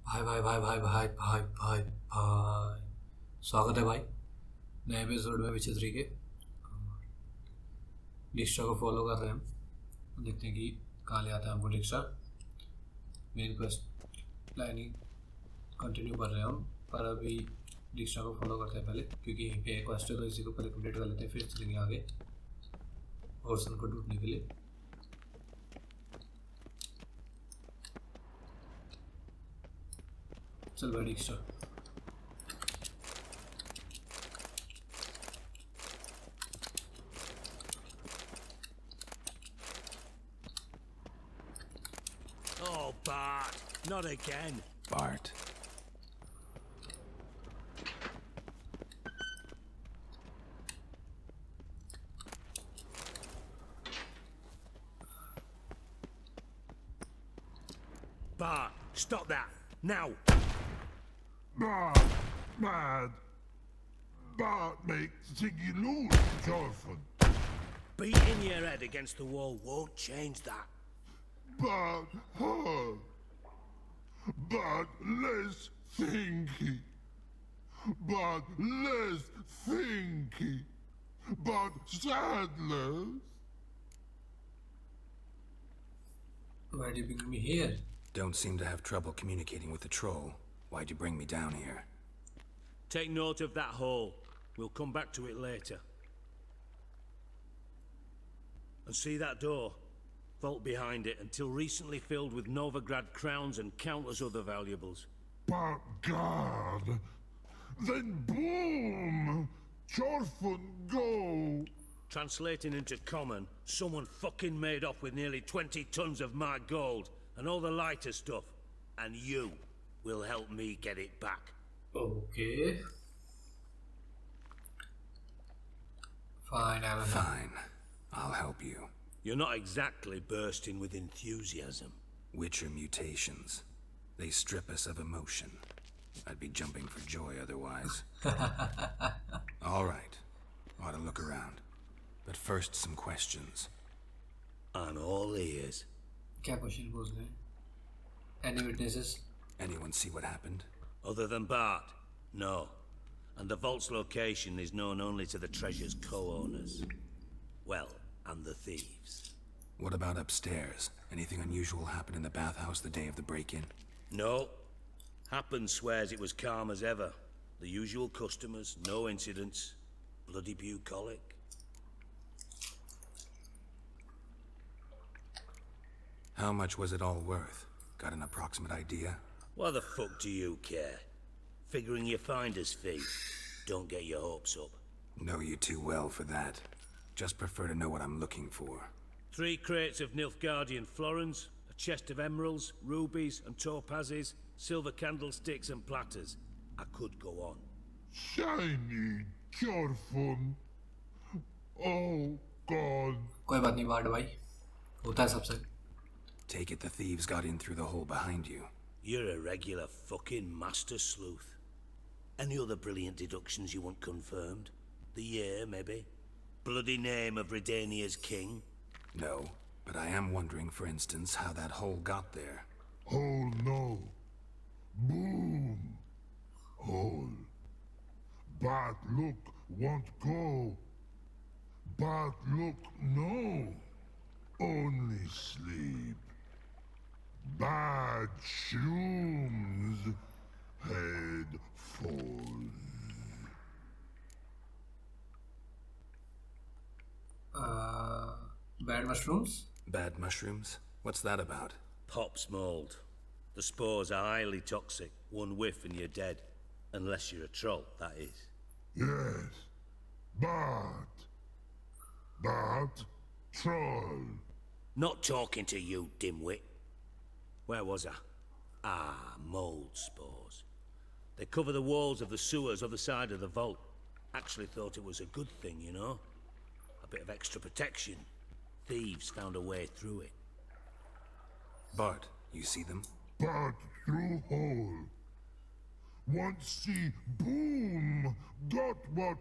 भाई भाई भाई भाई भाई भाई भाई भाई स्वागत है भाई नए एपिसोड में विचित्री के। डिक्स्ट्रा को फॉलो कर रहे हैं हम, देखते हैं कि कहाँ ले आता है हमको डिक्स्ट्रा। मेन क्वेस्ट प्लानिंग कंटिन्यू कर रहे हैं हम, पर अभी डिक्स्ट्रा को फॉलो करते हैं पहले, क्योंकि यहीं पे एक क्वेस्ट है तो इसी को पहले कंप्लीट कर लेते हैं, फिर चलेंगे आगे हॉर्सन को ढूंढने के लिए। चल भाई डिक्स्ट्रा। Oh, Bart, not again. Bart. Bart, stop that, now. Bart, mad. Bart makes Ziggy lose often. Beating your head against the wall won't change that. Bart hard. Bart less thinky. Bart less thinky. Bart sadless. Why do you bring me here? Don't seem to have trouble communicating with the troll. Why'd you bring me down here? Take note of that hole. We'll come back to it later. And see that door? Vault behind it, until recently filled with Novigrad crowns and countless other valuables. Bart guard. Then boom! Chorfun go! Translating into common, someone fucking made off with nearly 20 tons of my gold, and all the lighter stuff. And you will help me get it back. Okay. Fine, Alan. Fine. I'll help you. You're not exactly bursting with enthusiasm. Witcher mutations. They strip us of emotion. I'd be jumping for joy otherwise. All right. Ought to look around. But first, some questions. I'm all ears. क्या question पूछ रहे हैं? Any witnesses? Anyone see what happened? Other than Bart? No. And the vault's location is known only to the treasure's co-owners. Well, and the thieves. What about upstairs? Anything unusual happen in the bathhouse the day of the break-in? No. Happen swears it was calm as ever. The usual customers, no incidents. Bloody bucolic. How much was it all worth? Got an approximate idea? Why the fuck do you care? Figuring your finder's fee. Don't get your hopes up. Know you too well for that. Just prefer to know what I'm looking for. 3 crates of Nilfgaardian florins, a chest of emeralds, rubies and topazes, silver candlesticks and platters. I could go on. Shiny Chorfun. Oh God. कोई बात नहीं बांट भाई, होता है सबसे। Take it the thieves got in through the hole behind you. You're a regular fucking master sleuth. Any other brilliant deductions you want confirmed? The year, maybe? Bloody name of Redania's king? No, but I am wondering, for instance, how that hole got there. Hole no. Boom. Hole. Bad look won't go. Bad look no. Only sleep. Bad shrooms. Head falls. Bad mushrooms? Bad mushrooms? What's that about? Pop's mold. The spores are highly toxic. One whiff and you're dead. Unless you're a troll, that is. Yes. Bad. Bad. Troll. Not talking to you, dimwit. Where was I? Ah, mold spores. They cover the walls of the sewers other side of the vault. Actually thought it was a good thing, you know? A bit of extra protection. Thieves found a way through it. Bart, you see them? Bad through hole. Once see boom. Got what?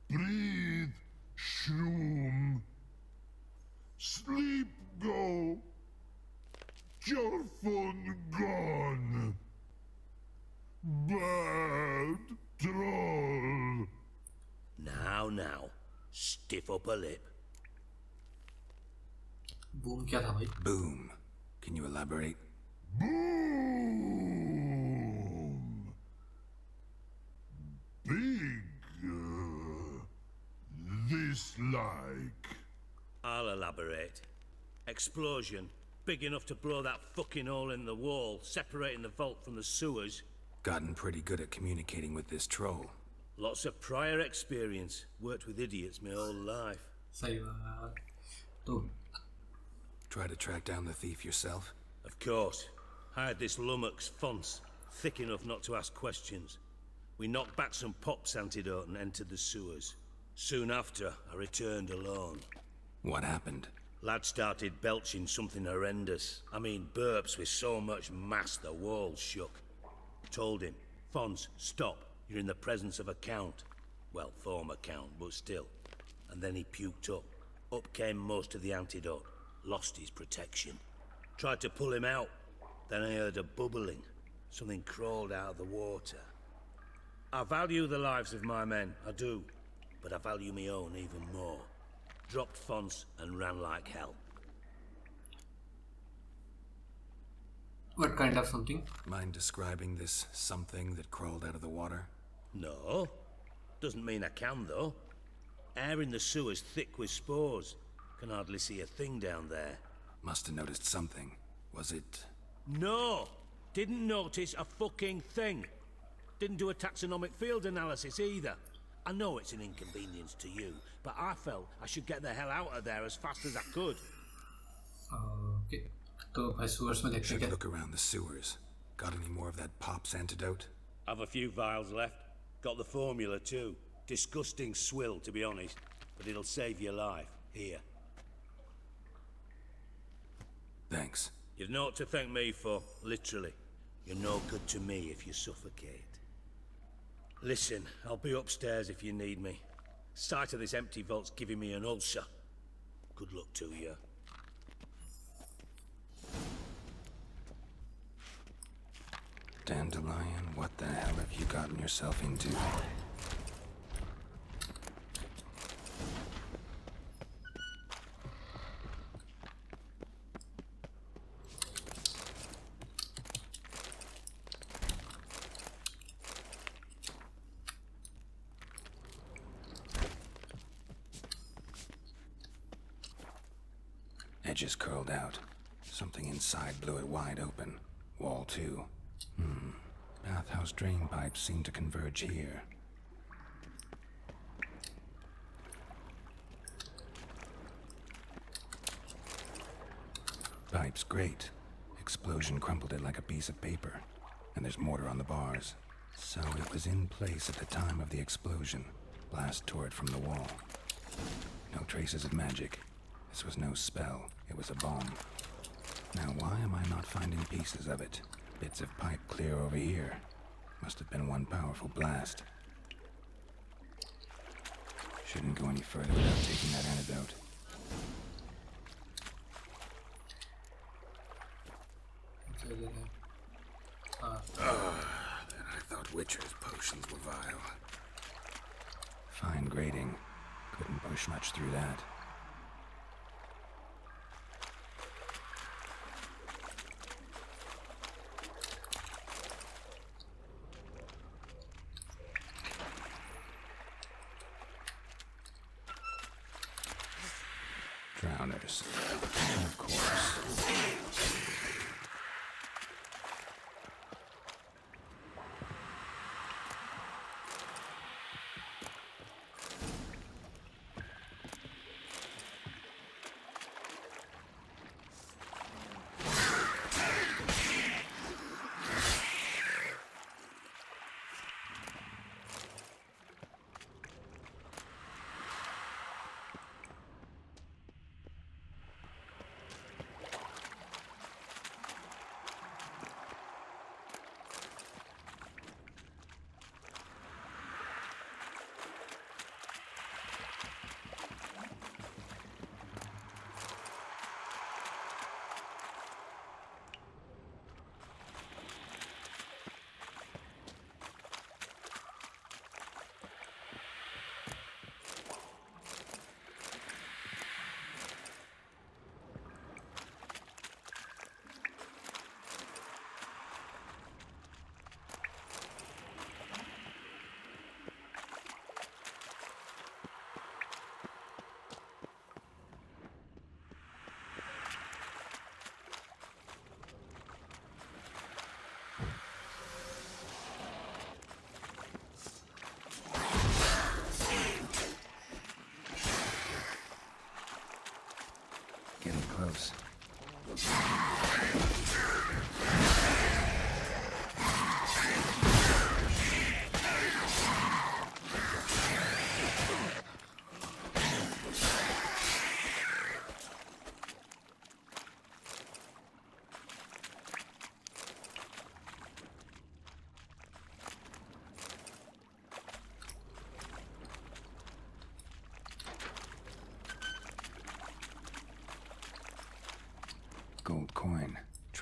Breathe. Shroom. Sleep go. Your phone gone. stiff upper lip. Boom क्या था भाई? Boom. Can you elaborate? Boom! Big, this like. I'll elaborate. Explosion, big enough to blow that fucking hole in the wall, separating the vault from the sewers. Gotten pretty good at communicating with this troll. Lots of prior experience. Worked with idiots my whole life. सही बात. तो Try to track down the thief yourself? Of course. Hired this lummox, Fonce, thick enough not to ask questions. We knocked back some pop's antidote and entered the sewers. Soon after, I returned alone. What happened? Lad started belching something horrendous. I mean, burps with so much mass the walls shook. Told him, Fonz, stop. You're in the presence of a count. Well, former count, but still. And then he puked up. Up came most of the antidote. Lost his protection. Tried to pull him out. Then I heard a bubbling. Something crawled out of the water. I value the lives of my men, I do. But I value my own even more. Dropped Fonz and ran like hell. what kind of something? Mind describing this something that crawled out of the water? No. Doesn't mean I can, though. Air in the sewer's thick with spores. Can hardly see a thing down there. Must have noticed something. Was it... No! Didn't notice a fucking thing. Didn't do a taxonomic field analysis either. I know it's an inconvenience to you, but I felt I should get the hell out of there as fast as I could. Okay. तो भाई sewers में देखते Should क्या? look around the sewers. Got any more of that pop's antidote? I've a few vials left. Got the formula too. Disgusting swill, to be honest. But it'll save your life. Here. Thanks. You've naught to thank me for, literally. You're no good to me if you suffocate. Listen, I'll be upstairs if you need me. Sight of this empty vault's giving me an ulcer. Good luck to you. Dandelion, what the hell have you gotten yourself into? Edges curled out. Something inside blew it wide open. Wall too. Bathhouse drain pipes seem to converge here. Pipe's great. Explosion crumpled it like a piece of paper. And there's mortar on the bars. So it was in place at the time of the explosion. Blast tore it from the wall. No traces of magic. This was no spell. It was a bomb. Now why am I not finding pieces of it? Bits of pipe clear over here. Must have been one powerful blast. Shouldn't go any further without taking that antidote. Then I thought Witcher's potions were vile. Fine grading. Couldn't push much through that. Drowners. Of course.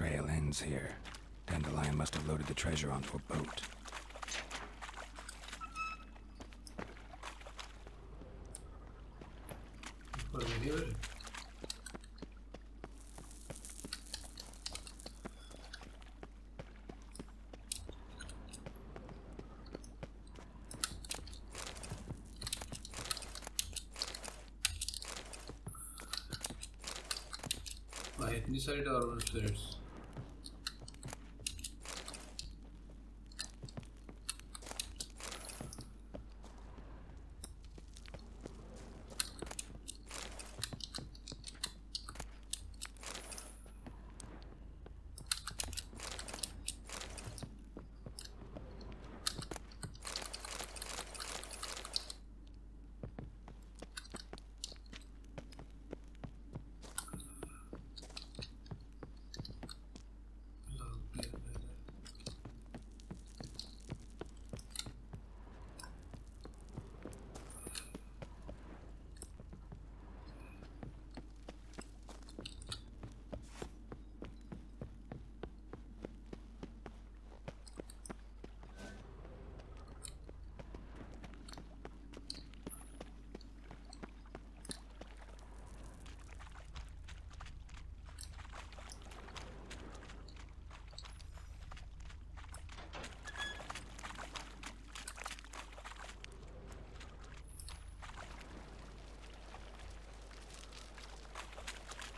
Trail ends here. Dandelion must have loaded the treasure onto a boat. ऊपर video है भाई इतनी सारी डॉर्मन spirits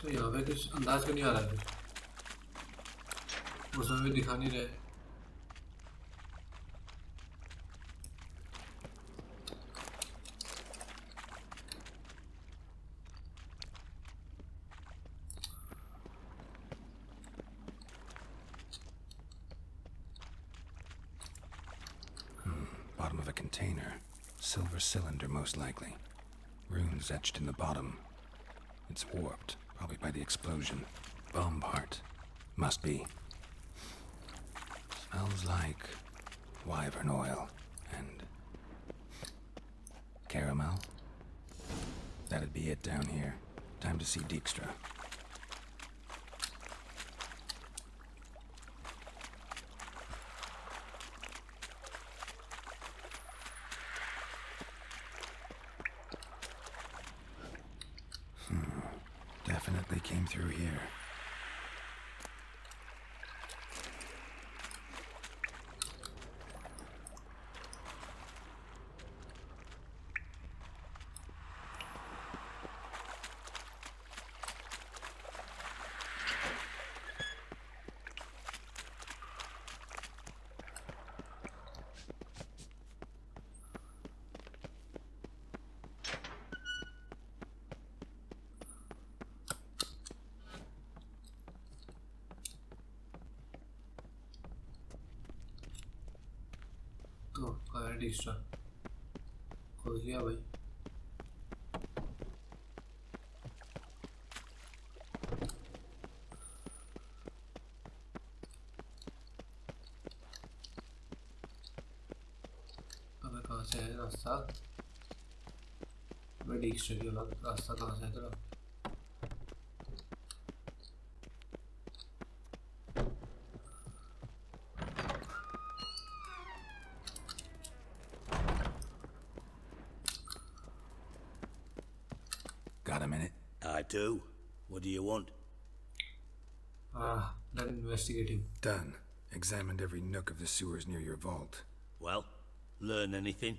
तो यहाँ पे कुछ अंदाज क्यों नहीं आ रहा है उसमें भी दिखा नहीं रहे Bottom of a container. Silver cylinder, most likely. Runes etched in the bottom. It's warped, probably by the explosion. Bomb part. Must be. Smells like wyvern oil and caramel. That'd be it down here. Time to see Dijkstra. Definitely came through here. तो कहाँ है डिक्स्ट्रा खोज लिया भाई अबे कहाँ से है रास्ता मैं डिक्स्ट्रा की अलग रास्ता कहाँ से है तेरा Got a minute? I do. What do you want? Done investigating. Done. Examined every nook of the sewers near your vault. Well, learn anything?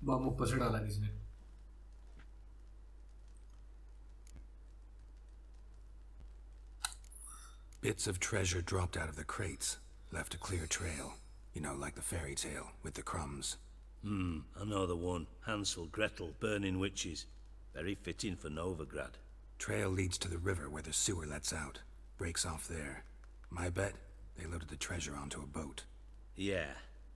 बम ऊपर से डाला किसने Bits of treasure dropped out of the crates. Left a clear trail. You know, like the fairy tale, with the crumbs. I know the one. Hansel, Gretel, burning witches. Very fitting for Novigrad. Trail leads to the river where the sewer lets out. Breaks off there. My bet, they loaded the treasure onto a boat. Yeah,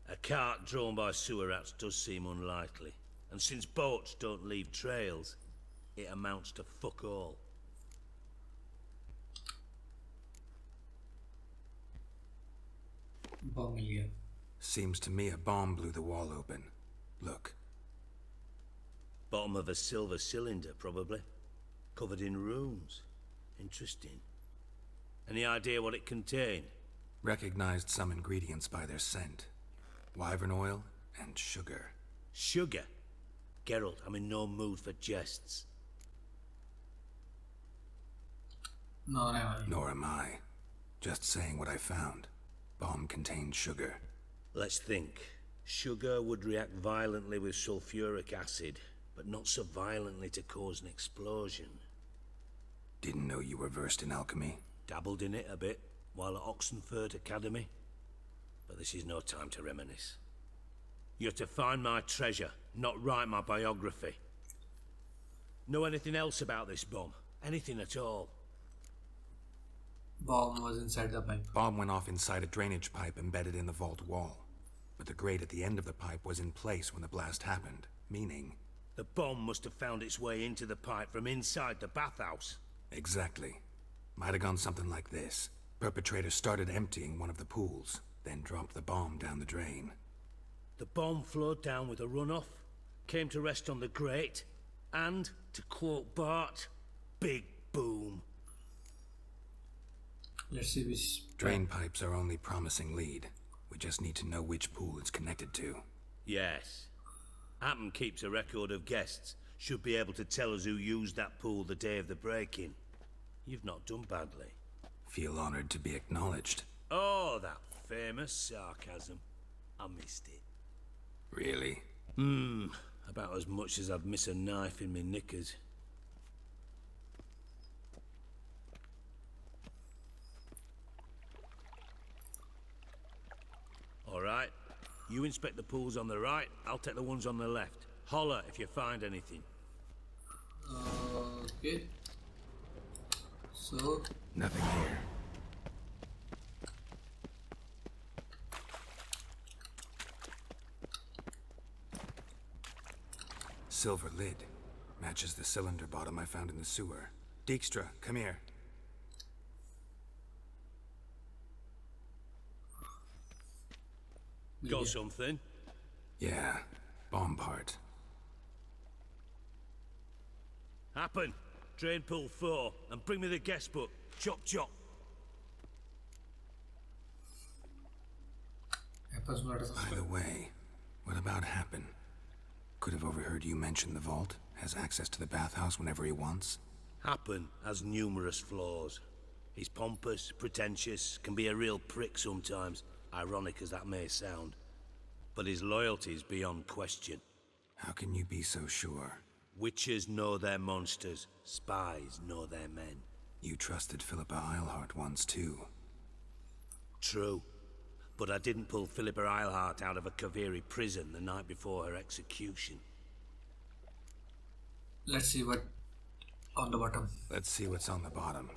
a cart drawn by sewer rats does seem unlikely. And since boats don't leave trails, it amounts to fuck all. बम मिल गया Seems to me a bomb blew the wall open. Look. Bottom of a silver cylinder, probably. Covered in runes. Interesting. Any idea what it contained? Recognized some ingredients by their scent. Wyvern oil and sugar. Sugar? Geralt, I'm in no mood for jests. No, never. Nor am I. Just saying what I found. Bomb contained sugar. Let's think. Sugar would react violently with sulfuric acid, but not so violently to cause an explosion. Didn't know you were versed in alchemy. Dabbled in it a bit while at Oxenford Academy. But this is no time to reminisce. You're to find my treasure, not write my biography. Know anything else about this bomb? Anything at all? Bomb was inside the pipe. Bomb went off inside a drainage pipe embedded in the vault wall. But the grate at the end of the pipe was in place when the blast happened, meaning... The bomb must have found its way into the pipe from inside the bathhouse. Exactly. Might have gone something like this. Perpetrator started emptying one of the pools, then dropped the bomb down the drain. The bomb flowed down with a runoff, came to rest on the grate, and, to quote Bart, big boom. Let's see which Drain pipes are only promising lead. We just need to know which pool it's connected to. Yes. Hammond keeps a record of guests. Should be able to tell us who used that pool the day of the break-in. You've not done badly. Feel honored to be acknowledged. Oh, that famous sarcasm. I missed it. Really? About as much as I'd miss a knife in me knickers. All right. You inspect the pools on the right, I'll take the ones on the left. Holler if you find anything. Okay. So Nothing here. Silver lid. Matches the cylinder bottom I found in the sewer. Dijkstra, come here. Got something? Yeah, bomb part. Happen. Drain pool 4, and bring me the guest book. Chop chop. Apple's not a By suspect. the way, what about Happen? Could have overheard you mention the vault. Has access to the bathhouse whenever he wants. Happen has numerous flaws. He's pompous, pretentious, can be a real prick sometimes, ironic as that may sound. But his loyalty's beyond question. How can you be so sure? Witches know their monsters, spies know their men. You trusted Philippa Eilhart once too. True. But I didn't pull Philippa Eilhart out of a Kaviri prison the night before her execution. Let's see what on the bottom. Let's see what's on the bottom.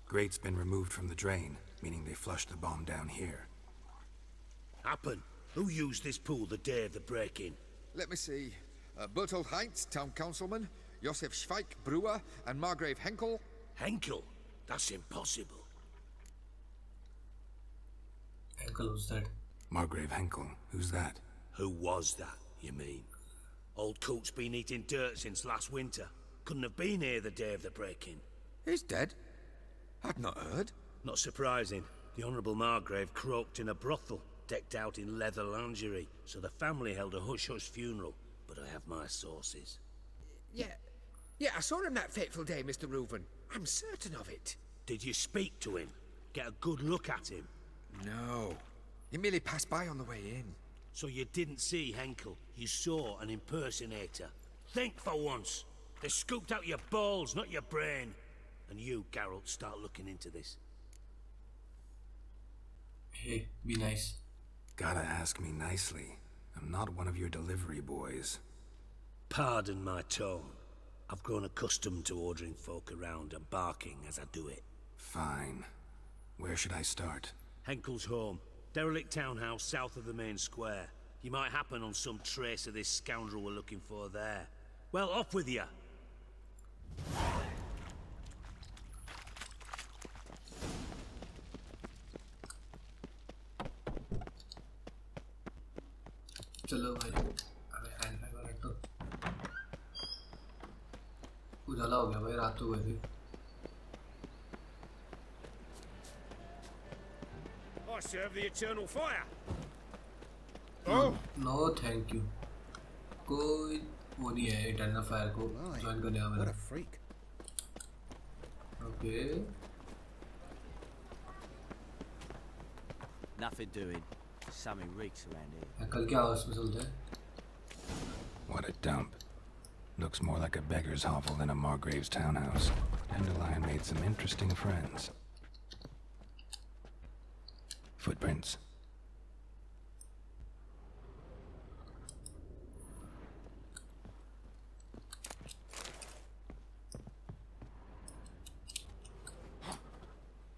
Grate's been removed from the drain, meaning they flushed the bomb down here. Happen. Who used this pool the day of the break-in? Let me see. Bertold Heinz, town councilman, Josef Schweik, brewer, and Margrave Henkel. Henkel? That's impossible. Ankle was that. Margrave Henkel, who's that? Who was that, you mean? Old coot's been eating dirt since last winter. Couldn't have been here the day of the break-in. He's dead? I'd not heard. Not surprising. The Honourable Margrave croaked in a brothel, decked out in leather lingerie, so the family held a hush-hush funeral. But I have my sources. Yeah, I saw him that fateful day, Mr. Reuven. I'm certain of it. Did you speak to him? Get a good look at him? No. He merely passed by on the way in. So you didn't see Henkel, you saw an impersonator. Think for once. They scooped out your balls, not your brain. And you, Geralt, start looking into this. Hey, be nice. Gotta ask me nicely. I'm not one of your delivery boys. Pardon my tone. I've grown accustomed to ordering folk around and barking as I do it. Fine. Where should I start? Henkel's home. Derelict townhouse south of the main square. You might happen on some trace of this scoundrel we're looking for there. Well, off with you. चलो भाई अबे hand उजाला हो गया भाई, रात तो गई थी। I serve the eternal fire. No thank you, कोई वो नहीं है इटर्नल फायर को ज्वाइन करने का What मेरा। a freak. Okay Nothing doing. Something reeks around here. कल क्या हाउस में चलते हैं? What a dump. Looks more like a beggar's hovel than a Margrave's townhouse. Dandelion made some interesting friends. Footprints.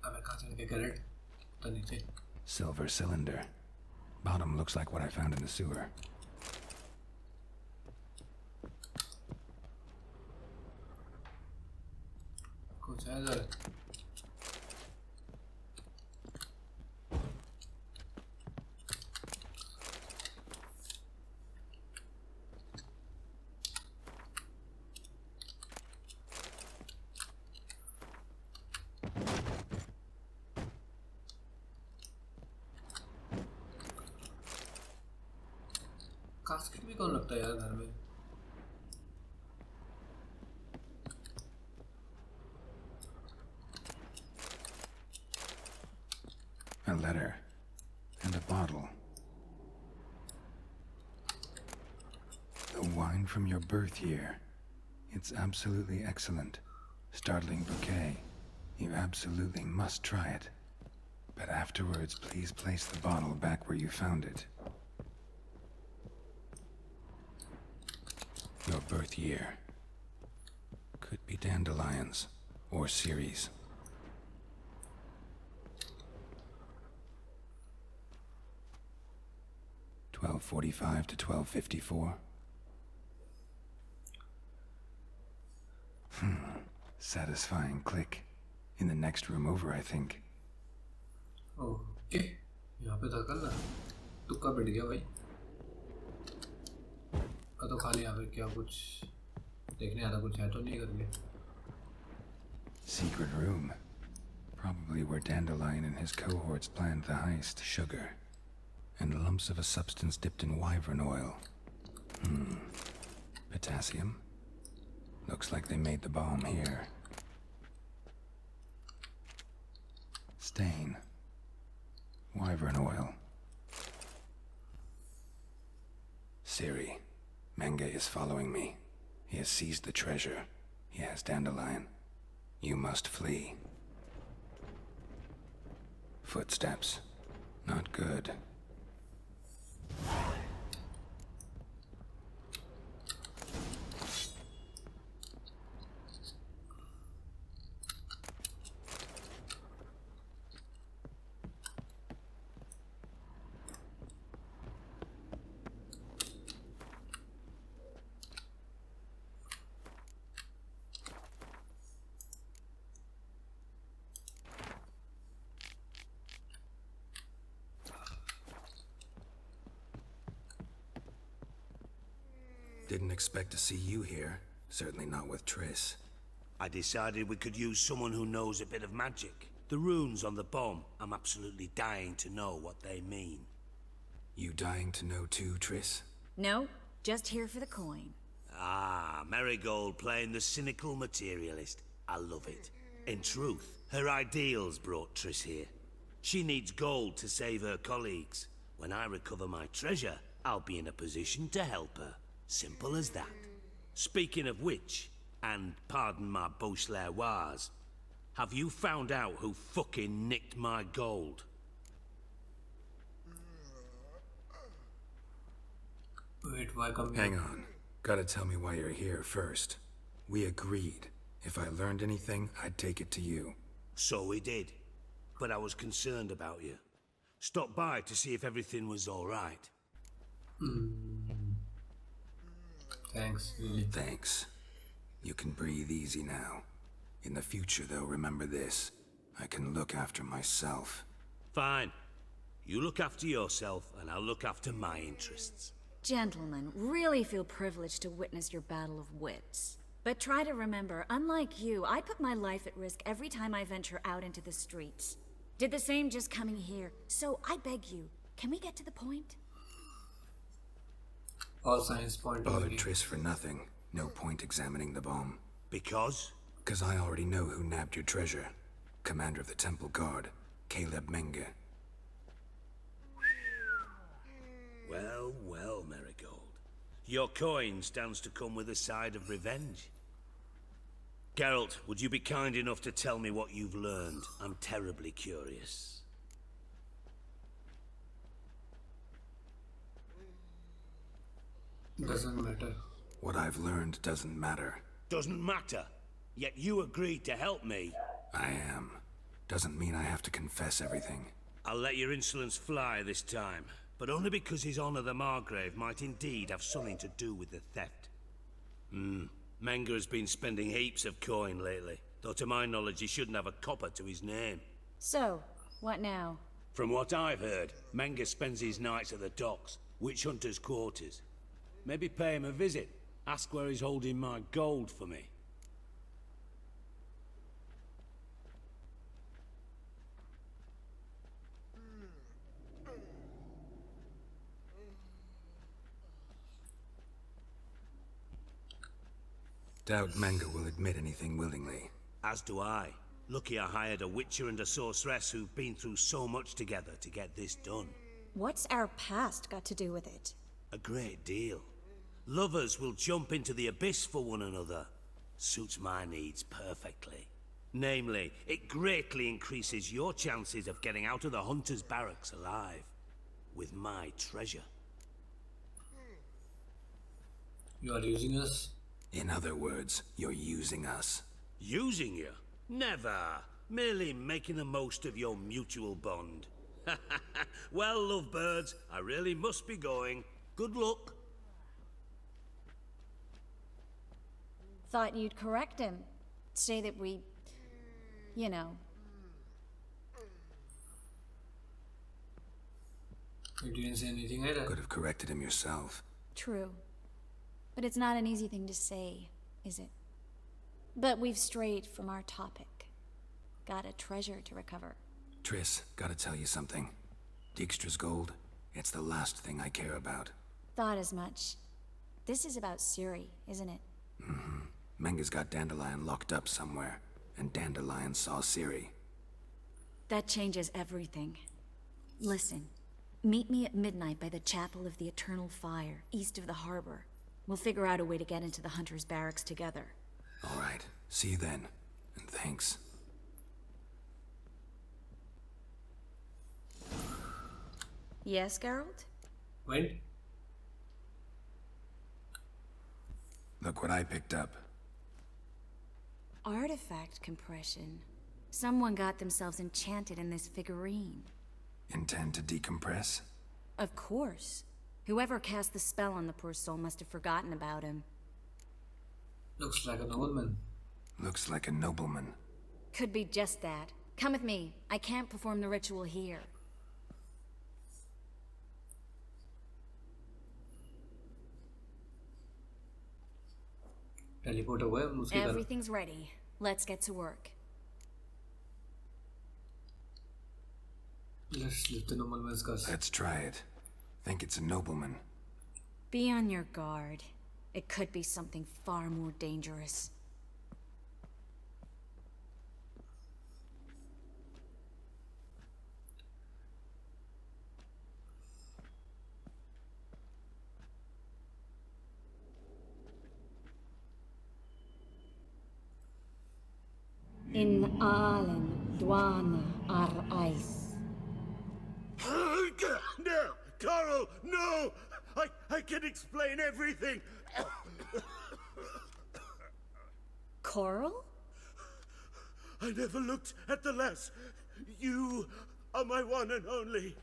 अबे कहाँ चल के कैरेट तो नीचे। Silver cylinder. Bottom looks like what I found in the sewer. कुछ है इधर? Casket भी कौन रखता है यार घर में? A letter. And a bottle. The wine from your birth year. It's absolutely excellent. Startling bouquet. You absolutely must try it. But afterwards, please place the bottle back where you found it. Your birth year. Could be dandelions. Or Ceres. (1245 to 1254). Satisfying click. In the next room over, I think. Okay यहाँ पे था कल ना, तुक्का बैठ गया भाई। तो खाली यहाँ पे क्या कुछ देखने आता कुछ है तो नहीं करके। Secret room. Probably where Dandelion and his cohorts planned the heist. Sugar. And lumps of a substance dipped in wyvern oil. Potassium. Looks like they made the bomb here. Stain. Wyvern oil. Siri. Menge is following me. He has seized the treasure. He has Dandelion. You must flee. Footsteps. Not good. Didn't expect to see you here. Certainly not with Triss. I decided we could use someone who knows a bit of magic. The runes on the bomb, I'm absolutely dying to know what they mean. You dying to know too, Triss? No, just here for the coin. Ah, Marigold playing the cynical materialist. I love it. In truth, her ideals brought Triss here. She needs gold to save her colleagues. When I recover my treasure, I'll be in a position to help her. Simple as that. Speaking of which, and pardon my Beauclervois, have you found out who fucking nicked my gold? Wait, why come Hang on. Gotta tell me why you're here first. We agreed. If I learned anything, I'd take it to you. So we did. But I was concerned about you. Stopped by to see if everything was all right. Thanks, really. Thanks. You can breathe easy now. In the future, though, remember this. I can look after myself. Fine. You look after yourself, and I'll look after my interests. Gentlemen, really feel privileged to witness your battle of wits. But try to remember, unlike you, I put my life at risk every time I venture out into the streets. Did the same just coming here. So I beg you, can we get to the point? All signs point to Bothered meeting. Triss for nothing. No point examining the bomb. Because? Because I already know who nabbed your treasure. Commander of the Temple Guard, Caleb Menge. Well, well, Marigold. Your coin stands to come with a side of revenge. Geralt, would you be kind enough to tell me what you've learned? I'm terribly curious. Doesn't matter. What I've learned doesn't matter. Doesn't matter. Yet you agreed to help me. I am. Doesn't mean I have to confess everything. I'll let your insolence fly this time, but only because His Honor the Margrave might indeed have something to do with the theft. Menge has been spending heaps of coin lately, though to my knowledge he shouldn't have a copper to his name. So, what now? From what I've heard, Menge spends his nights at the docks, witch hunters' quarters. Maybe pay him a visit. Ask where he's holding my gold for me. Doubt Menge will admit anything willingly. As do I. Lucky I hired a witcher and a sorceress who've been through so much together to get this done. What's our past got to do with it? A great deal. Lovers will jump into the abyss for one another. Suits my needs perfectly. Namely, it greatly increases your chances of getting out of the hunter's barracks alive. With my treasure. You are using us? In other words, you're using us. Using you? Never. Merely making the most of your mutual bond. Well, lovebirds, I really must be going. Good luck. Thought you'd correct him. Say that we... you know. You didn't say anything either. Could have corrected him yourself. True. But it's not an easy thing to say, is it? But we've strayed from our topic. Got a treasure to recover. Triss, gotta tell you something. Dijkstra's gold, it's the last thing I care about. Thought as much. This is about Ciri, isn't it? Menge's got Dandelion locked up somewhere, and Dandelion saw Ciri. That changes everything. Listen, meet me at midnight by the Chapel of the Eternal Fire, east of the harbor. We'll figure out a way to get into the Hunter's barracks together. All right, see you then, and thanks. Yes, Geralt? Went? Look what I picked up. Artifact compression. Someone got themselves enchanted in this figurine. Intend to decompress? Of course. Whoever cast the spell on the poor soul must have forgotten about him. Looks like a nobleman. Looks like a nobleman. Could be just that. Come with me. I can't perform the ritual here. Teleport हुआ है उसकी तरफ. Everything's ready. Let's get to work. Let's lift the nobleman's curse. Let's try it. Think it's a nobleman. Be on your guard. It could be something far more dangerous. In Allen Dwana ar Ice. No! Coral, no! I can explain everything! Coral? I never looked at the lass. You are my one and only.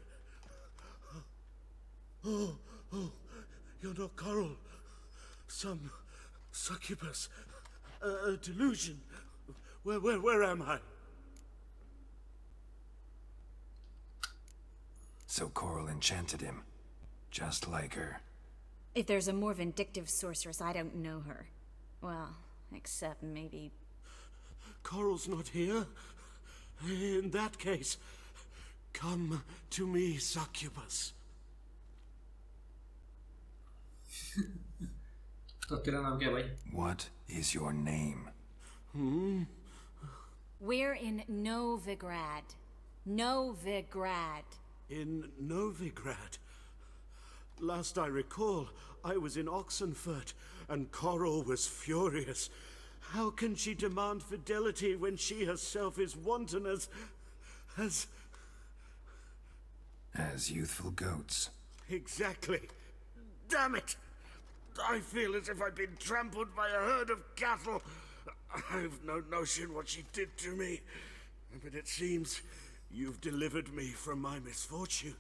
Oh, you're not Coral. Some succubus. A delusion. Where am I? So Coral enchanted him. Just like her. If there's a more vindictive sorceress, I don't know her. Well, Except maybe... Coral's not here. In that case, come to me, succubus. तो तेरा नाम क्या है भाई? What is your name? We're in Novigrad. Novigrad. In Novigrad. Last I recall, I was in Oxenfurt, and Coral was furious. How can she demand fidelity when she herself is wanton as youthful goats. Exactly. Damn it! I feel as if I've been trampled by a herd of cattle. I've no notion what she did to me, but it seems you've delivered me from my misfortune.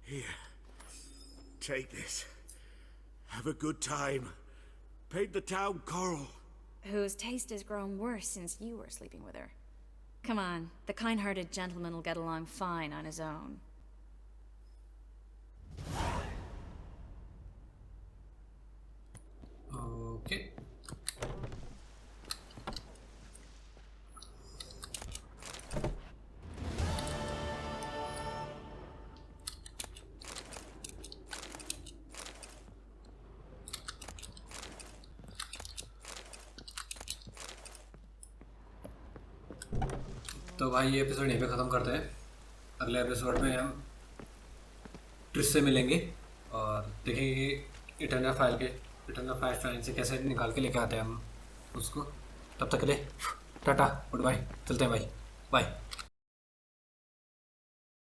Here, take this. Have a good time. Paid the town Coral. Whose taste has grown worse since you were sleeping with her. Come on, the kind-hearted gentleman will get along fine on his own. Okay. तो भाई ये episode यहीं पे ख़त्म करते हैं। अगले episode में हम ट्रिस से मिलेंगे और देखेंगे इटर्नल फाइल स्ट्राइन से कैसे निकाल के लेके आते हैं हम उसको। तब तक के लिए टाटा गुड बाय, चलते हैं भाई, बाय।